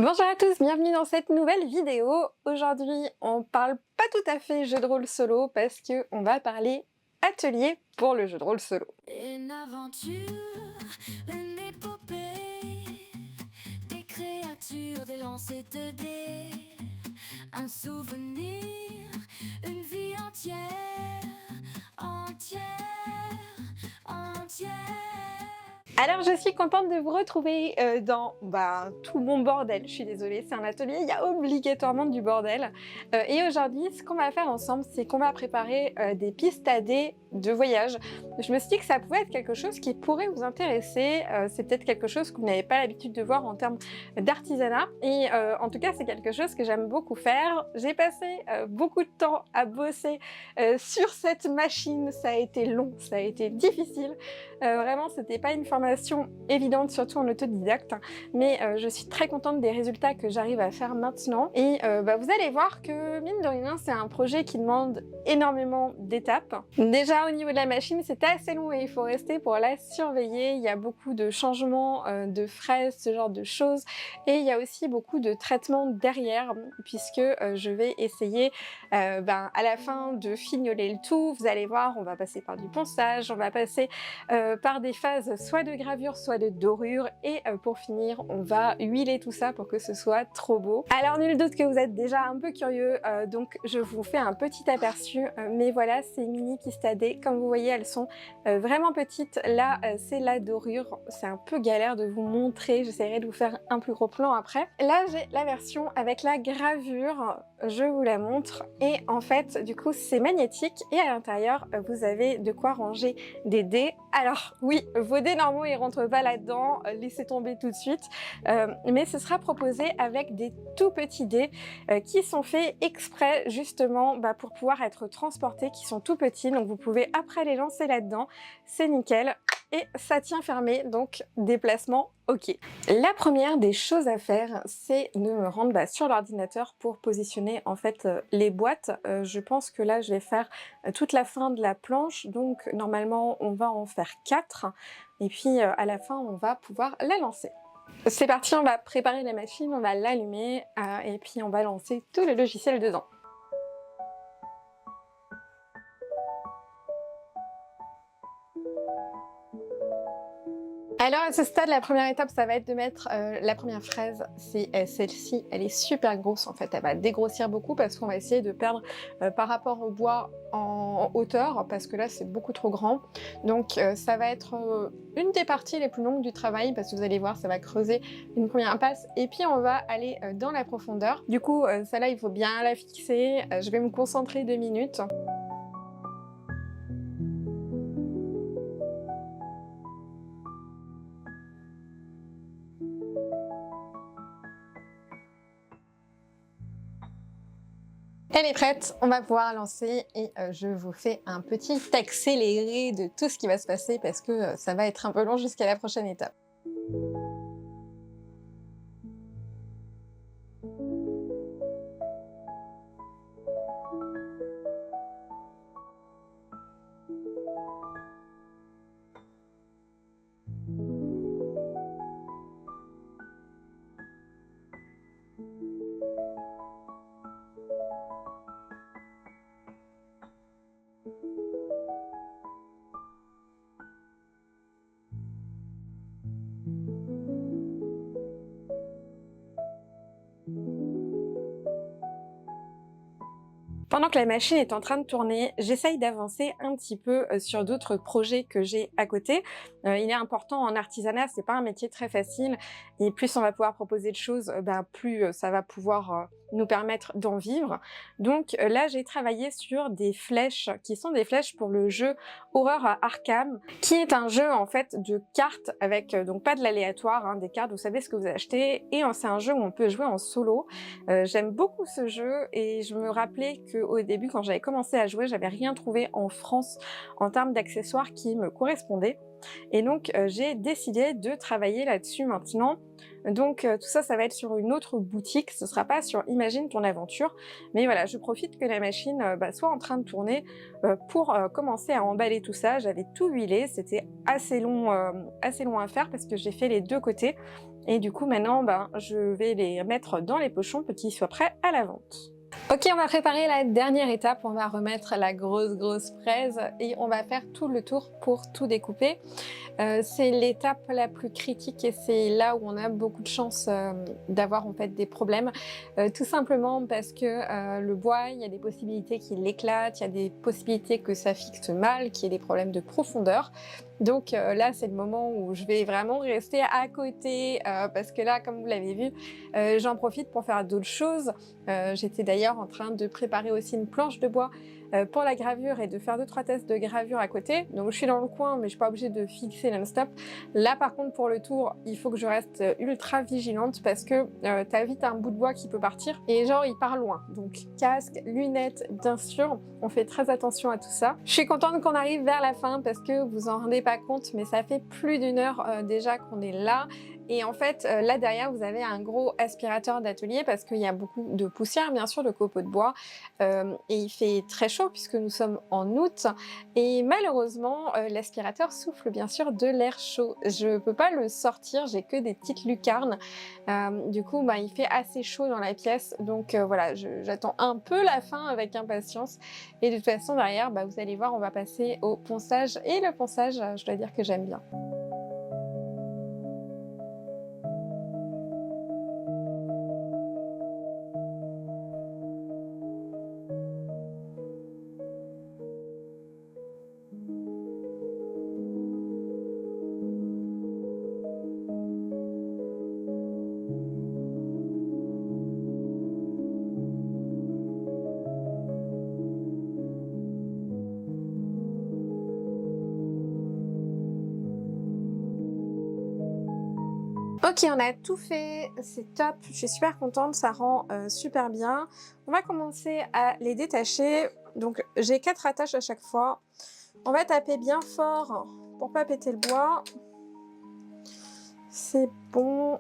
Bonjour à tous, bienvenue dans cette nouvelle vidéo. Aujourd'hui, on parle pas tout à fait jeu de rôle solo parce que on va parler atelier pour le jeu de rôle solo. Une aventure, une épopée, des créatures, des lancers de dés, un souvenir, une vie entière, entière, entière. Alors je suis contente de vous retrouver dans tout mon bordel, je suis désolée, c'est un atelier, il y a obligatoirement du bordel. Et aujourd'hui, ce qu'on va faire ensemble, c'est qu'on va préparer des pistes à dés de voyage. Je me suis dit que ça pouvait être quelque chose qui pourrait vous intéresser, c'est peut-être quelque chose que vous n'avez pas l'habitude de voir en termes d'artisanat. Et en tout cas, c'est quelque chose que j'aime beaucoup faire. J'ai passé beaucoup de temps à bosser sur cette machine, ça a été long, ça a été difficile. Vraiment, c'était pas une formation évidente, surtout en autodidacte, mais je suis très contente des résultats que j'arrive à faire maintenant. Et vous allez voir que, mine de rien, c'est un projet qui demande énormément d'étapes. Déjà, au niveau de la machine, c'était assez long et il faut rester pour la surveiller. Il y a beaucoup de changements de fraises, ce genre de choses. Et il y a aussi beaucoup de traitements derrière, puisque je vais essayer à la fin de fignoler le tout. Vous allez voir, on va passer par du ponçage, on va passer par des phases soit de gravure, soit de dorure. Et pour finir, on va huiler tout ça pour que ce soit trop beau. Alors, nul doute que vous êtes déjà un peu curieux, donc je vous fais un petit aperçu. Mais voilà, ces mini pistes à dés, comme vous voyez, elles sont vraiment petites. Là, c'est la dorure. C'est un peu galère de vous montrer. J'essaierai de vous faire un plus gros plan après. Là, j'ai la version avec la gravure. Je vous la montre. Et en fait, du coup, c'est magnétique. Et à l'intérieur, vous avez de quoi ranger des dés. Alors, oui, vos dés normaux, ils rentrent pas là-dedans. Laissez tomber tout de suite. Mais ce sera proposé avec des tout petits dés qui sont faits exprès, justement, pour pouvoir être transportés, qui sont tout petits. Donc, vous pouvez après les lancer là-dedans. C'est nickel. Et ça tient fermé, donc déplacement ok. La première des choses à faire, c'est de me rendre sur l'ordinateur pour positionner en fait les boîtes. Je pense que là je vais faire toute la fin de la planche, donc normalement on va en faire 4 et puis à la fin on va pouvoir la lancer. C'est parti, on va préparer la machine, on va l'allumer et puis on va lancer tout le logiciel dedans. Alors à ce stade, la première étape, ça va être de mettre la première fraise, c'est celle-ci, elle est super grosse en fait, elle va dégrossir beaucoup parce qu'on va essayer de perdre par rapport au bois en hauteur, parce que là c'est beaucoup trop grand. Donc ça va être une des parties les plus longues du travail, parce que vous allez voir, ça va creuser une première impasse, et puis on va aller dans la profondeur. Du coup, celle-là, il faut bien la fixer, je vais me concentrer 2 minutes. Elle est prête, on va pouvoir lancer et je vous fais un petit accéléré de tout ce qui va se passer parce que ça va être un peu long jusqu'à la prochaine étape. Pendant que la machine est en train de tourner, j'essaye d'avancer un petit peu sur d'autres projets que j'ai à côté. Il est important en artisanat, c'est pas un métier très facile, et plus on va pouvoir proposer de choses, plus ça va pouvoir nous permettre d'en vivre. Donc là, j'ai travaillé sur des flèches, qui sont des flèches pour le jeu Horreur à Arkham, qui est un jeu en fait de cartes avec donc pas de l'aléatoire, hein, des cartes, vous savez ce que vous achetez, et c'est un jeu où on peut jouer en solo. J'aime beaucoup ce jeu et je me rappelais qu'au début, quand j'avais commencé à jouer, j'avais rien trouvé en France en termes d'accessoires qui me correspondaient. Et donc j'ai décidé de travailler là-dessus maintenant. Donc tout ça, ça va être sur une autre boutique, ce sera pas sur Imagine ton aventure, mais voilà, je profite que la machine soit en train de tourner pour commencer à emballer tout ça. J'avais tout huilé, c'était assez long à faire parce que j'ai fait les deux côtés. Et du coup, maintenant, je vais les mettre dans les pochons pour qu'ils soient prêts à la vente. Ok, on va préparer la dernière étape, on va remettre la grosse fraise et on va faire tout le tour pour tout découper. C'est l'étape la plus critique et c'est là où on a beaucoup de chances d'avoir en fait des problèmes. Tout simplement parce que le bois, il y a des possibilités qu'il éclate, il y a des possibilités que ça fixe mal, qu'il y ait des problèmes de profondeur. Donc là, c'est le moment où je vais vraiment rester à côté parce que là, comme vous l'avez vu, j'en profite pour faire d'autres choses. J'étais d'ailleurs en train de préparer aussi une planche de bois pour la gravure et de faire 2-3 tests de gravure à côté. Donc je suis dans le coin, mais je suis pas obligée de fixer non-stop. Là, par contre, pour le tour, il faut que je reste ultra vigilante parce que t'as vite un bout de bois qui peut partir et genre il part loin. Donc casque, lunettes, bien sûr, on fait très attention à tout ça. Je suis contente qu'on arrive vers la fin parce que vous en rendez pas compte, mais ça fait plus d'1 heure déjà qu'on est là. Et en fait, là derrière, vous avez un gros aspirateur d'atelier parce qu'il y a beaucoup de poussière, bien sûr, de copeaux de bois. Et il fait très chaud puisque nous sommes en août. Et malheureusement, l'aspirateur souffle bien sûr de l'air chaud. Je ne peux pas le sortir, j'ai que des petites lucarnes. Du coup, il fait assez chaud dans la pièce. Donc voilà, j'attends un peu la fin avec impatience. Et de toute façon, derrière, vous allez voir, on va passer au ponçage. Et le ponçage, je dois dire que j'aime bien. Ok, on a tout fait, c'est top, je suis super contente, ça rend super bien. On va commencer à les détacher. Donc j'ai 4 attaches à chaque fois. On va taper bien fort pour pas péter le bois. C'est bon.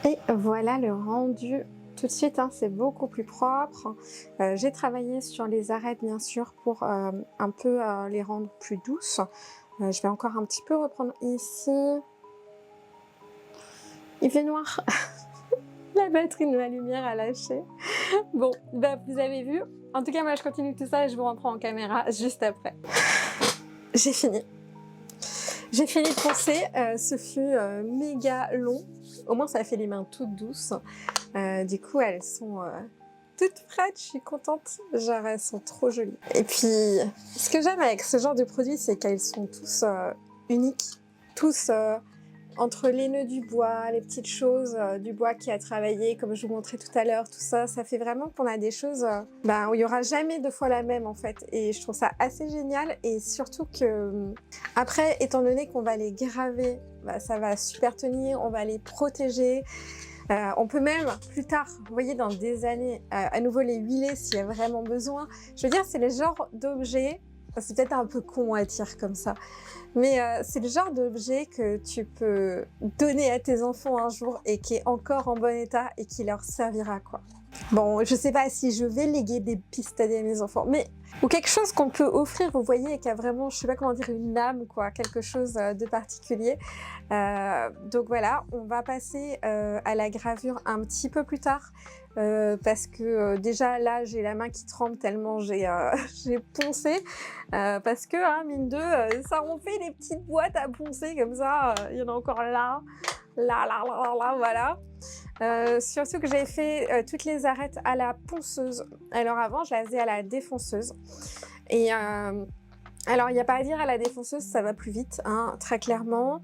Et voilà le rendu tout de suite, c'est beaucoup plus propre. J'ai travaillé sur les arêtes bien sûr pour un peu les rendre plus douces. Je vais encore un petit peu reprendre ici. Il fait noir. La batterie de ma lumière a lâché. Bon, vous avez vu. En tout cas, moi je continue tout ça et je vous reprends en caméra juste après. J'ai fini. J'ai fini de poncer, ce fut méga long. Au moins ça fait les mains toutes douces. Du coup elles sont toutes prêtes, je suis contente. Genre elles sont trop jolies. Et puis ce que j'aime avec ce genre de produit, c'est qu'elles sont tous uniques. Tous entre les nœuds du bois, les petites choses du bois qui a travaillé, comme je vous montrais tout à l'heure, tout ça, ça fait vraiment qu'on a des choses où il n'y aura jamais 2 fois la même en fait. Et je trouve ça assez génial et surtout que après, étant donné qu'on va les graver, ça va super tenir, on va les protéger. On peut même plus tard, vous voyez, dans des années, à nouveau les huiler s'il y a vraiment besoin. Je veux dire, c'est le genre d'objet, c'est peut-être un peu con à dire comme ça, mais c'est le genre d'objet que tu peux donner à tes enfants un jour et qui est encore en bon état et qui leur servira, quoi. Bon, je sais pas si je vais léguer des pistadets à mes enfants, mais ou quelque chose qu'on peut offrir, vous voyez, et qui a vraiment, je sais pas comment dire, une âme, quoi, quelque chose de particulier. Donc voilà, on va passer à la gravure un petit peu plus tard. Parce que déjà là j'ai la main qui tremble tellement j'ai poncé parce que mine de ça en fait des petites boîtes à poncer comme ça, il y en a encore là, voilà. Surtout que j'ai fait toutes les arêtes à la ponceuse. Alors avant je la faisais à la défonceuse et alors il n'y a pas à dire, à la défonceuse ça va plus vite, très clairement.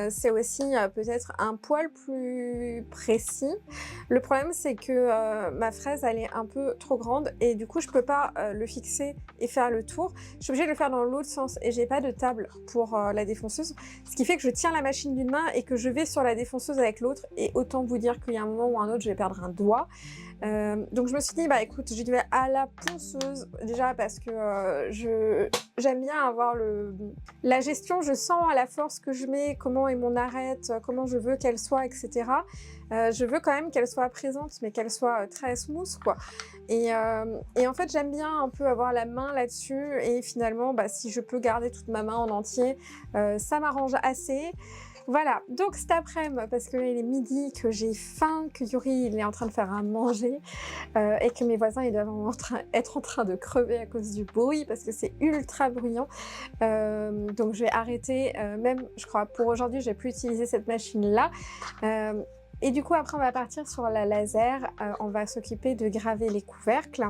c'est aussi peut-être un poil plus précis. Le problème, c'est que ma fraise, elle est un peu trop grande et du coup, je peux pas le fixer et faire le tour. Je suis obligée de le faire dans l'autre sens et j'ai pas de table pour la défonceuse, ce qui fait que je tiens la machine d'une main et que je vais sur la défonceuse avec l'autre, et autant vous dire qu'il y a un moment ou un autre, je vais perdre un doigt. Donc je me suis dit, bah écoute, j'y vais à la ponceuse, déjà parce que j'aime bien avoir la gestion, je sens à la force que je mets, comment est mon arête, comment je veux qu'elle soit, etc. Je veux quand même qu'elle soit présente, mais qu'elle soit très smooth, quoi. Et en fait, j'aime bien un peu avoir la main là-dessus, et finalement, bah, si je peux garder toute ma main en entier, ça m'arrange assez. Voilà, donc cet après-midi, parce que là il est midi, que j'ai faim, que Yuri il est en train de faire à manger et que mes voisins ils doivent être en train de crever à cause du bruit parce que c'est ultra bruyant. Donc je vais arrêter, même je crois pour aujourd'hui je vais plus utiliser cette machine-là. Et du coup après on va partir sur la laser, on va s'occuper de graver les couvercles.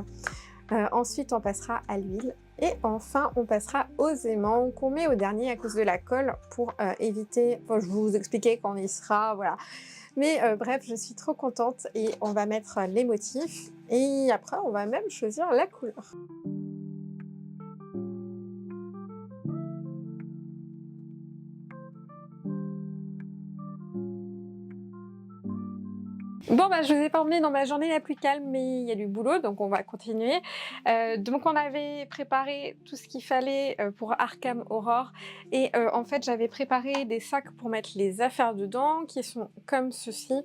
Ensuite, on passera à l'huile. Et enfin, on passera aux aimants qu'on met au dernier à cause de la colle pour éviter... Enfin, je vais vous expliquer quand on y sera, voilà. Mais bref, je suis trop contente et on va mettre les motifs. Et après, on va même choisir la couleur. Bon, bah, je vous ai pas emmené dans ma journée la plus calme, mais il y a du boulot, donc on va continuer. Donc on avait préparé tout ce qu'il fallait pour Arkham Horror, et en fait j'avais préparé des sacs pour mettre les affaires dedans, qui sont comme ceci,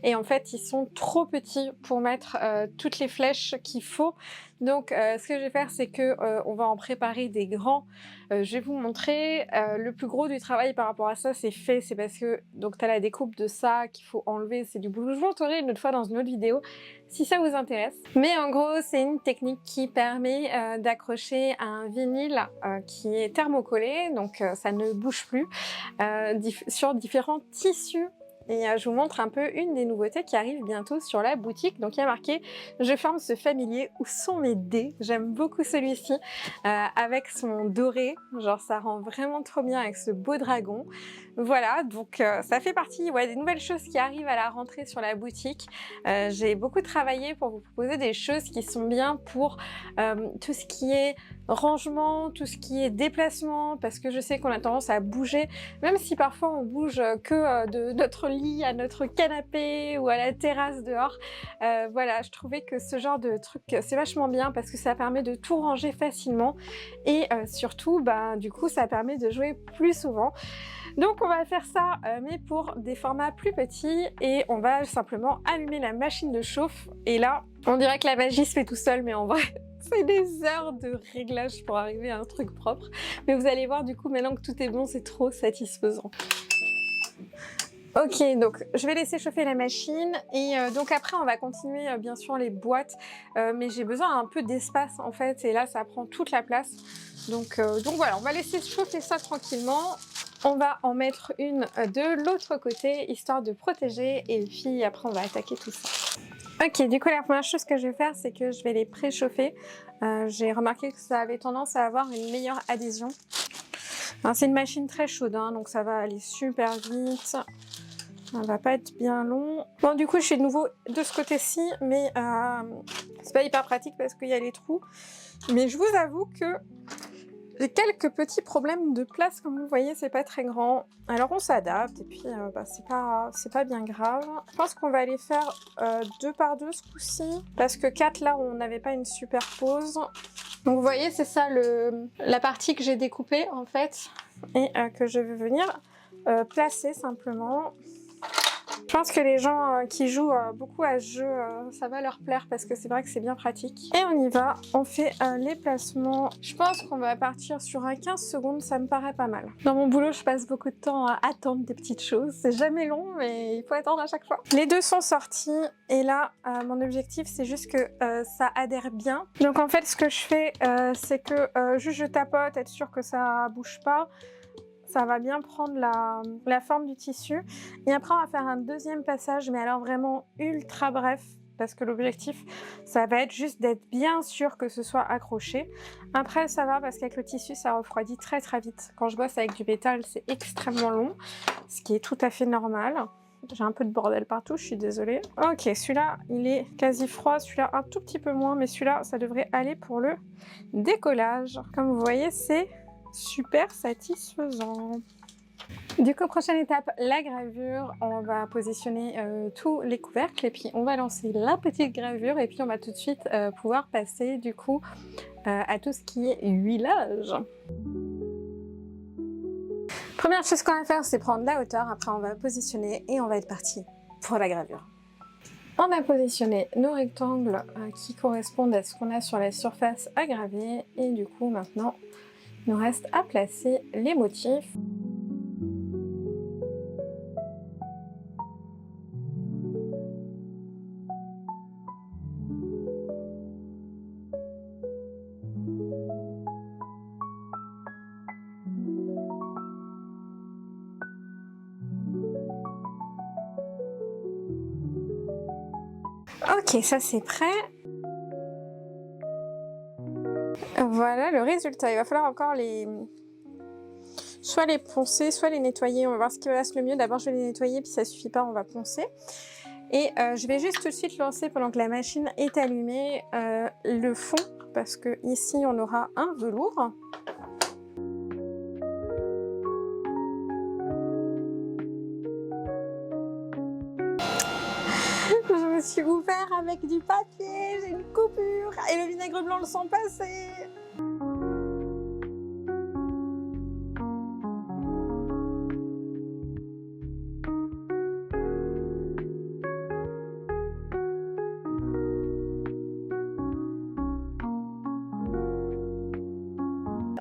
et en fait ils sont trop petits pour mettre toutes les flèches qu'il faut. Donc ce que je vais faire, c'est que on va en préparer des grands. Je vais vous montrer. Le plus gros du travail par rapport à ça, c'est fait. C'est parce que donc tu as la découpe de ça qu'il faut enlever. C'est du boulot. Je vous montrerai une autre fois dans une autre vidéo si ça vous intéresse. Mais en gros, c'est une technique qui permet d'accrocher un vinyle qui est thermocollé, donc ça ne bouge plus, sur différents tissus. Et je vous montre un peu une des nouveautés qui arrive bientôt sur la boutique. Donc il y a marqué « Je ferme ce familier, où sont mes dés ?» J'aime beaucoup celui-ci, avec son doré. Genre ça rend vraiment trop bien avec ce beau dragon. Voilà, donc ça fait partie des nouvelles choses qui arrivent à la rentrée sur la boutique. J'ai beaucoup travaillé pour vous proposer des choses qui sont bien pour tout ce qui est rangement, tout ce qui est déplacement, parce que je sais qu'on a tendance à bouger, même si parfois on bouge que de notre lit à notre canapé ou à la terrasse dehors. Voilà, je trouvais que ce genre de truc c'est vachement bien parce que ça permet de tout ranger facilement, et surtout du coup ça permet de jouer plus souvent. Donc on va faire ça mais pour des formats plus petits, et on va simplement allumer la machine de chauffe, et là on dirait que la magie se fait tout seul, mais en vrai c'est des heures de réglage pour arriver à un truc propre. Mais vous allez voir, du coup, maintenant que tout est bon, c'est trop satisfaisant. Ok, donc je vais laisser chauffer la machine, et donc après on va continuer bien sûr les boîtes, mais j'ai besoin un peu d'espace en fait, et là ça prend toute la place. Donc voilà, on va laisser chauffer ça tranquillement. On va en mettre une de l'autre côté, histoire de protéger, et puis après on va attaquer tout ça. Ok, du coup la première chose que je vais faire, c'est que je vais les préchauffer. J'ai remarqué que ça avait tendance à avoir une meilleure adhésion. C'est une machine très chaude, hein, donc ça va aller super vite. Ça va pas être bien long. Bon, du coup je suis de nouveau de ce côté-ci, mais c'est pas hyper pratique parce qu'il y a les trous. Mais je vous avoue que j'ai quelques petits problèmes de place, comme vous le voyez, c'est pas très grand. Alors on s'adapte, et puis c'est pas bien grave. Je pense qu'on va aller faire 2 par 2 ce coup-ci, parce que 4 là on n'avait pas une superpose. Donc vous voyez, c'est ça la partie que j'ai découpée en fait, et que je vais venir placer simplement. Je pense que les gens qui jouent beaucoup à ce jeu, ça va leur plaire parce que c'est vrai que c'est bien pratique. Et on y va, on fait les placements. Je pense qu'on va partir sur un 15 secondes, ça me paraît pas mal. Dans mon boulot, je passe beaucoup de temps à attendre des petites choses. C'est jamais long, mais il faut attendre à chaque fois. Les deux sont sortis, et là, mon objectif, c'est juste que ça adhère bien. Donc en fait, ce que je fais, c'est que juste je tapote, être sûr que ça bouge pas. Ça va bien prendre la forme du tissu. Et après, on va faire un deuxième passage, mais alors vraiment ultra bref, parce que l'objectif, ça va être juste d'être bien sûr que ce soit accroché. Après, ça va parce qu'avec le tissu, ça refroidit très très vite. Quand je bosse avec du métal, c'est extrêmement long, ce qui est tout à fait normal. J'ai un peu de bordel partout, je suis désolée. Ok, celui-là, il est quasi froid, celui-là un tout petit peu moins, mais celui-là, ça devrait aller pour le décollage. Comme vous voyez, c'est super satisfaisant. Du coup, prochaine étape, la gravure. On va positionner tous les couvercles et puis on va lancer la petite gravure et puis on va tout de suite pouvoir passer du coup à tout ce qui est huilage. Première chose qu'on va faire, c'est prendre la hauteur. Après, on va positionner et on va être parti pour la gravure. On a positionné nos rectangles qui correspondent à ce qu'on a sur la surface à graver et du coup, maintenant, il nous reste à placer les motifs. Ok, ça c'est prêt. Voilà le résultat. Il va falloir encore soit les poncer, soit les nettoyer. On va voir ce qui passe le mieux. D'abord, je vais les nettoyer, puis ça suffit pas, on va poncer. Et je vais juste tout de suite lancer, pendant que la machine est allumée, le fond, parce que ici, on aura un velours. Je me suis ouvert avec du papier, j'ai une coupure, et le vinaigre blanc le sent passer.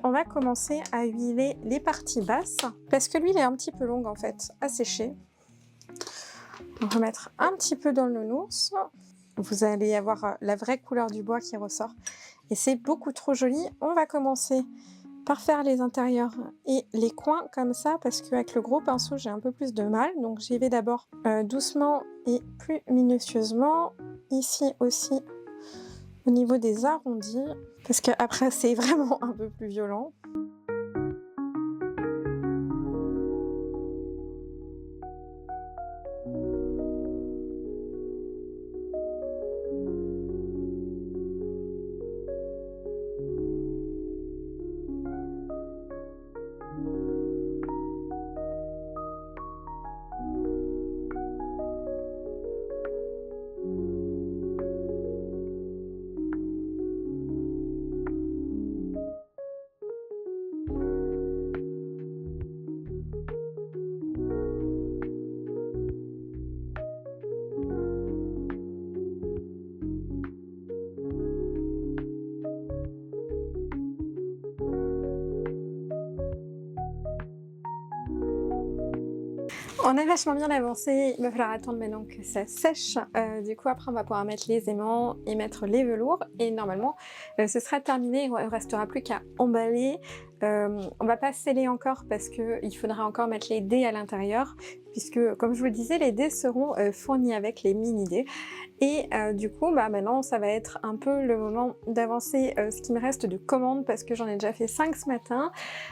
On va commencer à huiler les parties basses parce que l'huile est un petit peu longue en fait à sécher. On va mettre un petit peu dans le nounours. Vous allez avoir la vraie couleur du bois qui ressort et c'est beaucoup trop joli. On va commencer par faire les intérieurs et les coins comme ça parce qu'avec le gros pinceau j'ai un peu plus de mal, donc j'y vais d'abord doucement et plus minutieusement. Ici aussi au niveau des arrondis, parce qu'après c'est vraiment un peu plus violent. On a vachement bien avancé, il va falloir attendre maintenant que ça sèche. Du coup après on va pouvoir mettre les aimants et mettre les velours et normalement ce sera terminé, il ne restera plus qu'à emballer. On va pas sceller encore parce qu'il faudra encore mettre les dés à l'intérieur puisque comme je vous le disais les dés seront fournis avec les mini dés et du coup maintenant ça va être un peu le moment d'avancer ce qui me reste de commandes parce que j'en ai déjà fait 5 ce matin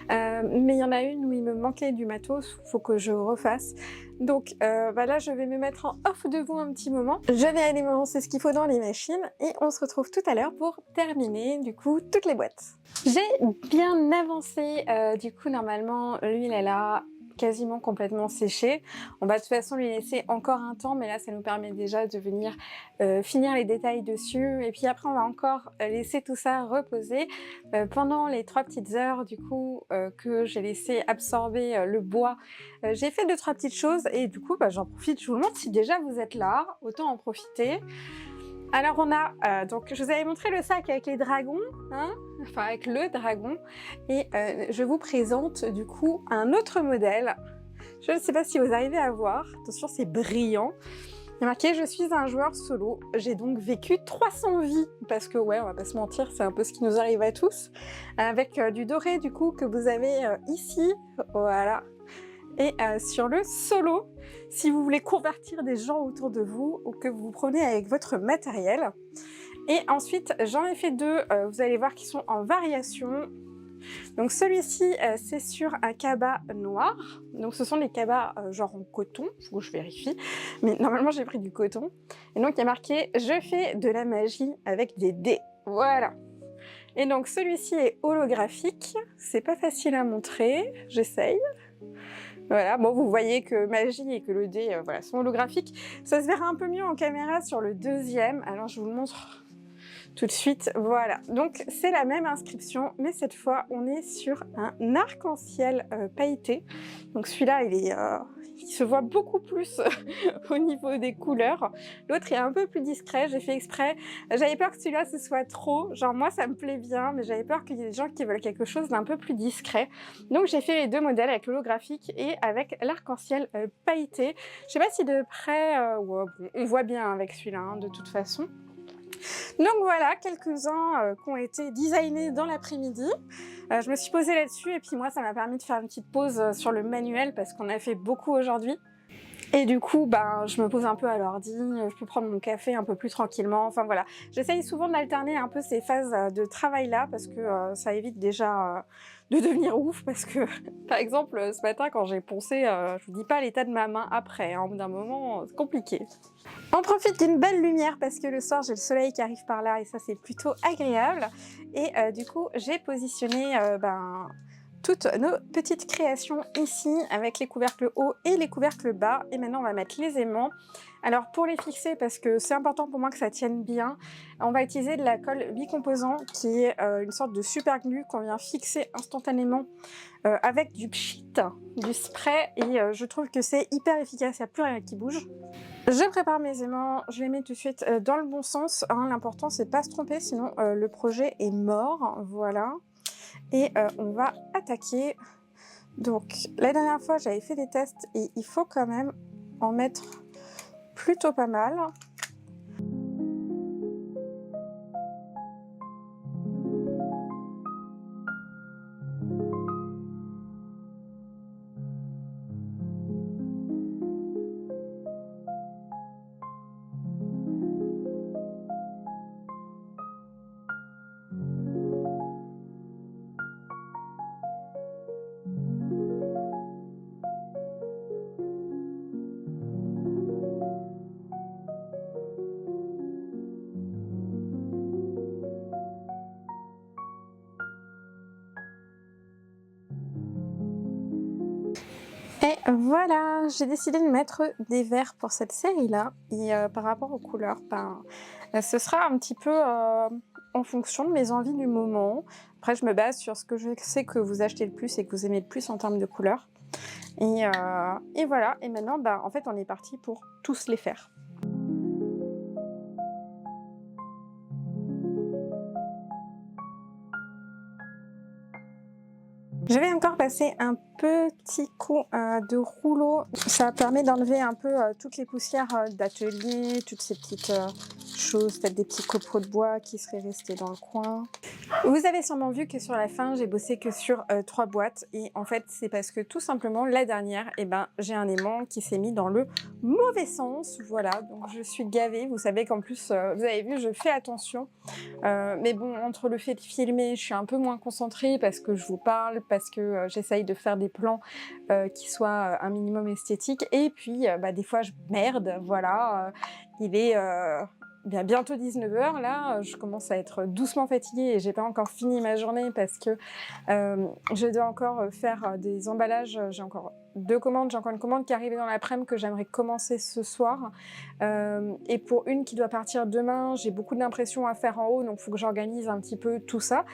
mais il y en a une où il me manquait du matos, faut que je refasse. Donc là je vais me mettre en off de vous un petit moment, je vais aller me lancer ce qu'il faut dans les machines et on se retrouve tout à l'heure pour terminer du coup toutes les boîtes. J'ai bien avancé, du coup normalement l'huile elle a quasiment complètement séché. On va de toute façon lui laisser encore un temps mais là ça nous permet déjà de venir finir les détails dessus et puis après on va encore laisser tout ça reposer pendant les 3 petites heures du coup que j'ai laissé absorber le bois. J'ai fait 2-3 petites choses et du coup j'en profite, je vous le montre si déjà vous êtes là, autant en profiter. Alors on a, donc je vous avais montré le sac avec les dragons, hein, enfin avec le dragon, et je vous présente du coup un autre modèle. Je ne sais pas si vous arrivez à voir, attention c'est brillant. Il y a marqué « Je suis un joueur solo ». J'ai donc vécu 300 vies, parce que ouais, on va pas se mentir, c'est un peu ce qui nous arrive à tous. Avec du doré du coup que vous avez ici, voilà. et sur le solo, si vous voulez convertir des gens autour de vous ou que vous prenez avec votre matériel. Et ensuite, j'en ai fait deux, vous allez voir, qui sont en variation. Donc celui-ci, c'est sur un cabas noir. Donc ce sont des cabas genre en coton, faut que je vérifie. Mais normalement, j'ai pris du coton. Et donc il y a marqué « Je fais de la magie avec des dés ». Voilà. Et donc celui-ci est holographique. C'est pas facile à montrer, j'essaye. Voilà, bon, vous voyez que magie et que le dé voilà, sont holographiques. Ça se verra un peu mieux en caméra sur le deuxième. Alors je vous le montre tout de suite. Voilà, donc c'est la même inscription, mais cette fois on est sur un arc-en-ciel pailleté. Donc celui-là, il se voit beaucoup plus au niveau des couleurs. L'autre est un peu plus discret, j'ai fait exprès. J'avais peur que celui-là ce soit trop, genre moi ça me plaît bien, mais j'avais peur qu'il y ait des gens qui veulent quelque chose d'un peu plus discret. Donc j'ai fait les deux modèles avec l'holographique et avec l'arc-en-ciel pailleté. Je sais pas si de près, ouais, bon, on voit bien avec celui-là hein, de toute façon. Donc voilà, quelques-uns qui ont été designés dans l'après-midi. Je me suis posée là-dessus et puis moi ça m'a permis de faire une petite pause sur le manuel parce qu'on a fait beaucoup aujourd'hui. Et du coup, je me pose un peu à l'ordi, je peux prendre mon café un peu plus tranquillement, enfin voilà. J'essaye souvent d'alterner un peu ces phases de travail-là parce que ça évite déjà de devenir ouf parce que, par exemple, ce matin quand j'ai poncé, je vous dis pas l'état de ma main après, hein, au bout d'un moment, c'est compliqué. On profite d'une belle lumière parce que le soir j'ai le soleil qui arrive par là et ça c'est plutôt agréable. Et du coup, j'ai positionné toutes nos petites créations ici avec les couvercles hauts et les couvercles bas. Et maintenant on va mettre les aimants. Alors pour les fixer, parce que c'est important pour moi que ça tienne bien, on va utiliser de la colle bicomposant qui est une sorte de super glue qu'on vient fixer instantanément avec du pchit, du spray, et je trouve que c'est hyper efficace, il n'y a plus rien qui bouge. Je prépare mes aimants, je les mets tout de suite dans le bon sens, hein. L'important c'est pas se tromper, sinon le projet est mort, voilà. Et on va attaquer. Donc la dernière fois j'avais fait des tests et il faut quand même en mettre plutôt pas mal. Et voilà, j'ai décidé de mettre des verts pour cette série-là. Et par rapport aux couleurs, ce sera un petit peu en fonction de mes envies du moment. Après, je me base sur ce que je sais que vous achetez le plus et que vous aimez le plus en termes de couleurs. Et voilà, et maintenant, en fait, on est parti pour tous les faire. Je vais encore passer un petit coup de rouleau. Ça permet d'enlever un peu toutes les poussières d'atelier, toutes ces petites choses, peut-être des petits copeaux de bois qui seraient restés dans le coin. Vous avez sûrement vu que sur la fin, j'ai bossé que sur 3 boîtes. Et en fait, c'est parce que tout simplement, la dernière, j'ai un aimant qui s'est mis dans le mauvais sens. Voilà, donc je suis gavée. Vous savez qu'en plus, vous avez vu, je fais attention. Mais bon, entre le fait de filmer, je suis un peu moins concentrée parce que je vous parle, parce que j'essaye de faire des plans qui soient un minimum esthétiques. Et puis, des fois, je merde, voilà. Il est bientôt 19h, là, je commence à être doucement fatiguée et j'ai pas encore fini ma journée parce que je dois encore faire des emballages. J'ai encore 2 commandes, j'ai encore une commande qui est arrivée dans l'après-midi que j'aimerais commencer ce soir. Et pour une qui doit partir demain, j'ai beaucoup d'impressions à faire en haut, donc il faut que j'organise un petit peu tout ça.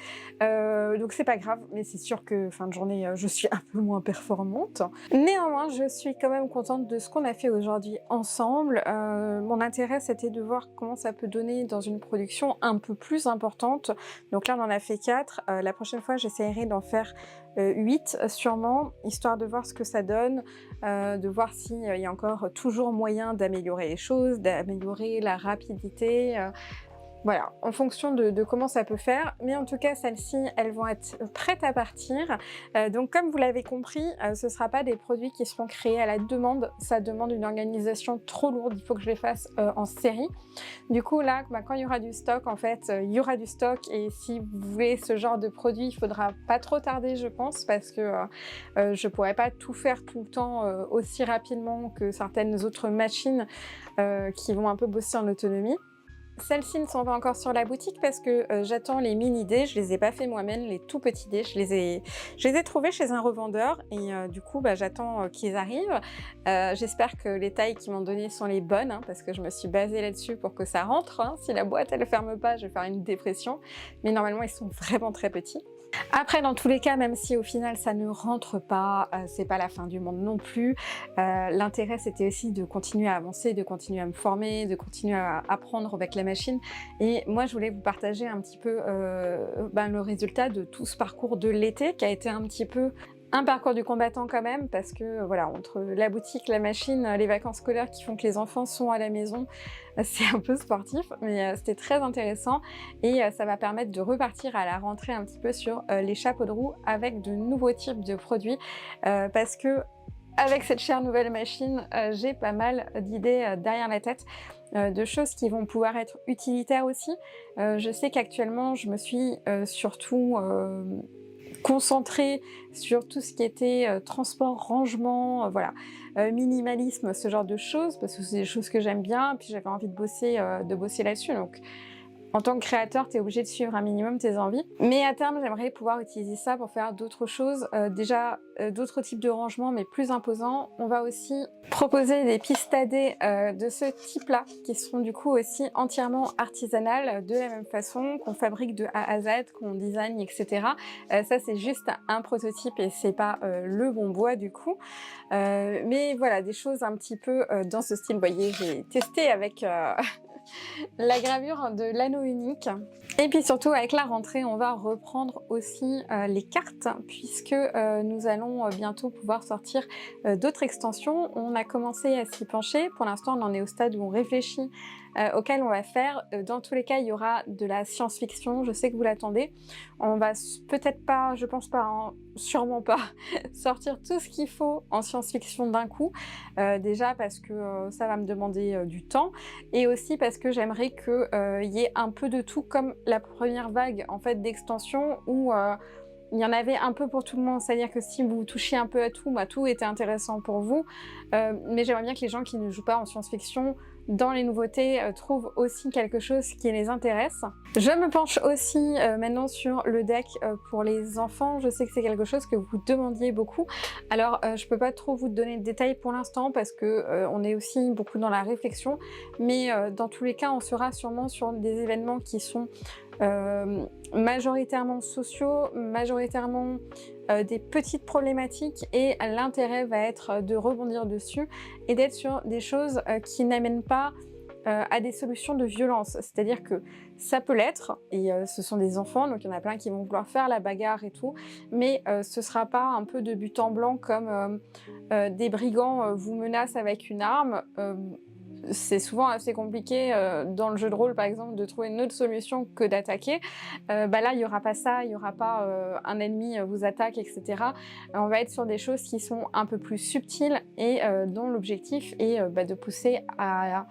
Donc c'est pas grave, mais c'est sûr que fin de journée, je suis un peu moins performante. Néanmoins, je suis quand même contente de ce qu'on a fait aujourd'hui ensemble. Mon intérêt, c'était de voir comment ça peut donner dans une production un peu plus importante. Donc là, on en a fait 4. La prochaine fois, j'essaierai d'en faire 8 sûrement, histoire de voir ce que ça donne, de voir s'il y a encore toujours moyen d'améliorer les choses, d'améliorer la rapidité. Voilà, en fonction de comment ça peut faire. Mais en tout cas, celles-ci, elles vont être prêtes à partir. Donc comme vous l'avez compris, ce ne sera pas des produits qui seront créés à la demande. Ça demande une organisation trop lourde. Il faut que je les fasse en série. Du coup, là, bah, quand il y aura du stock, en fait, il y aura du stock. Et si vous voulez ce genre de produit, il faudra pas trop tarder, je pense, parce que je pourrais pas tout faire tout le temps aussi rapidement que certaines autres machines qui vont un peu bosser en autonomie. Celles-ci ne sont pas encore sur la boutique parce que j'attends les mini dés, je les ai pas fait moi-même, les tout petits dés, je les ai trouvés chez un revendeur et du coup bah, j'attends qu'ils arrivent. J'espère que les tailles qu'ils m'ont données sont les bonnes hein, parce que je me suis basée là-dessus pour que ça rentre. Hein. Si la boîte elle ferme pas, je vais faire une dépression, mais normalement ils sont vraiment très petits. Après, dans tous les cas, même si au final ça ne rentre pas, c'est pas la fin du monde non plus. L'intérêt c'était aussi de continuer à avancer, de continuer à me former, de continuer à apprendre avec la machine. Et moi, je voulais vous partager un petit peu le résultat de tout ce parcours de l'été qui a été un petit peu un parcours du combattant quand même, parce que voilà, entre la boutique, la machine, les vacances scolaires qui font que les enfants sont à la maison, c'est un peu sportif, mais c'était très intéressant et ça va permettre de repartir à la rentrée un petit peu sur les chapeaux de roue avec de nouveaux types de produits parce que avec cette chère nouvelle machine, j'ai pas mal d'idées derrière la tête, de choses qui vont pouvoir être utilitaires aussi. Je sais qu'actuellement, je me suis surtout concentrée sur tout ce qui était transport, rangement, voilà, minimalisme, ce genre de choses, parce que c'est des choses que j'aime bien, puis j'avais envie de bosser là-dessus. Donc en tant que créateur, tu es obligé de suivre un minimum tes envies. Mais à terme, j'aimerais pouvoir utiliser ça pour faire d'autres choses. Déjà, d'autres types de rangements, mais plus imposants. On va aussi proposer des pistes à dés de ce type-là, qui seront du coup aussi entièrement artisanales, de la même façon, qu'on fabrique de A à Z, qu'on design, etc. Ça, c'est juste un prototype et c'est pas le bon bois du coup. Mais voilà, des choses un petit peu dans ce style. Vous voyez, j'ai testé avec... la gravure de l'anneau unique. Et puis surtout avec la rentrée, on va reprendre aussi les cartes puisque nous allons bientôt pouvoir sortir d'autres extensions. On a commencé à s'y pencher. Pour l'instant, on en est au stade où on réfléchit auquel on va faire. Dans tous les cas, il y aura de la science-fiction. Je sais que vous l'attendez. On va peut-être pas, je pense pas, hein, sûrement pas, sortir tout ce qu'il faut en science-fiction d'un coup. Déjà parce que ça va me demander du temps et aussi parce que j'aimerais qu'il y ait un peu de tout comme la première vague en fait d'extension où il y en avait un peu pour tout le monde, c'est-à-dire que si vous touchiez un peu à tout, bah, tout était intéressant pour vous. Mais j'aimerais bien que les gens qui ne jouent pas en science-fiction, dans les nouveautés, trouvent aussi quelque chose qui les intéresse. Je me penche aussi maintenant sur le deck pour les enfants. Je sais que c'est quelque chose que vous demandiez beaucoup. Alors, je peux pas trop vous donner de détails pour l'instant parce que on est aussi beaucoup dans la réflexion. Mais dans tous les cas, on sera sûrement sur des événements qui sont majoritairement sociaux, majoritairement des petites problématiques et l'intérêt va être de rebondir dessus et d'être sur des choses qui n'amènent pas à des solutions de violence. C'est-à-dire que ça peut l'être, et ce sont des enfants, donc il y en a plein qui vont vouloir faire la bagarre et tout, mais ce sera pas un peu de but en blanc comme des brigands vous menacent avec une arme. C'est souvent assez compliqué dans le jeu de rôle par exemple de trouver une autre solution que d'attaquer. Là il n'y aura pas ça, il n'y aura pas un ennemi vous attaque, etc. On va être sur des choses qui sont un peu plus subtiles et dont l'objectif est de pousser à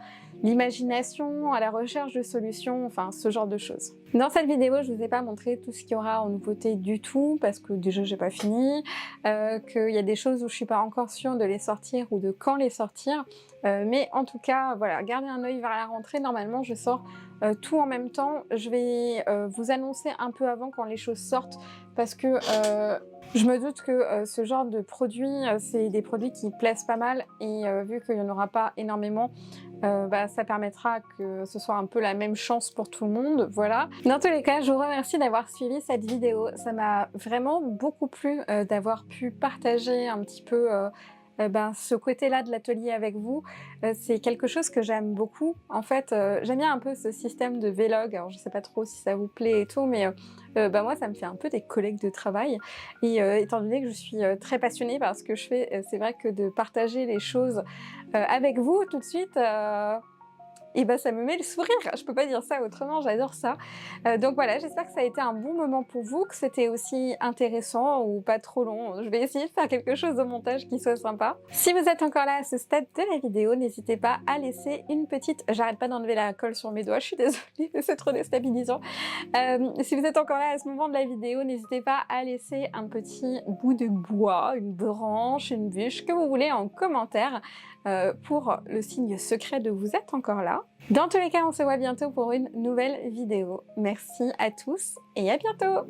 l'imagination, à la recherche de solutions, enfin ce genre de choses. Dans cette vidéo, je vous ai pas montré tout ce qu'il y aura en nouveauté du tout, parce que déjà j'ai pas fini, qu'il y a des choses où je suis pas encore sûre de les sortir ou de quand les sortir, mais en tout cas, voilà, gardez un œil vers la rentrée, normalement je sors tout en même temps. Je vais vous annoncer un peu avant quand les choses sortent, parce que je me doute que ce genre de produits, c'est des produits qui plaisent pas mal, et vu qu'il n'y en aura pas énormément, ça permettra que ce soit un peu la même chance pour tout le monde, voilà. Dans tous les cas, je vous remercie d'avoir suivi cette vidéo. Ça m'a vraiment beaucoup plu d'avoir pu partager un petit peu ce côté-là de l'atelier avec vous. C'est quelque chose que j'aime beaucoup. En fait, j'aime bien un peu ce système de vlog. Alors, je sais pas trop si ça vous plaît et tout, mais moi, ça me fait un peu des collègues de travail. Et étant donné que je suis très passionnée par ce que je fais, c'est vrai que de partager les choses avec vous tout de suite, et ben ça me met le sourire, je peux pas dire ça autrement, j'adore ça. Donc voilà, j'espère que ça a été un bon moment pour vous, que c'était aussi intéressant ou pas trop long. Je vais essayer de faire quelque chose au montage qui soit sympa. Si vous êtes encore là à ce stade de la vidéo, n'hésitez pas à laisser une petite... J'arrête pas d'enlever la colle sur mes doigts, je suis désolée, c'est trop déstabilisant. Si vous êtes encore là à ce moment de la vidéo, n'hésitez pas à laisser un petit bout de bois, une branche, une bûche, que vous voulez en commentaire pour le signe secret de vous êtes encore là. Dans tous les cas, on se voit bientôt pour une nouvelle vidéo. Merci à tous et à bientôt!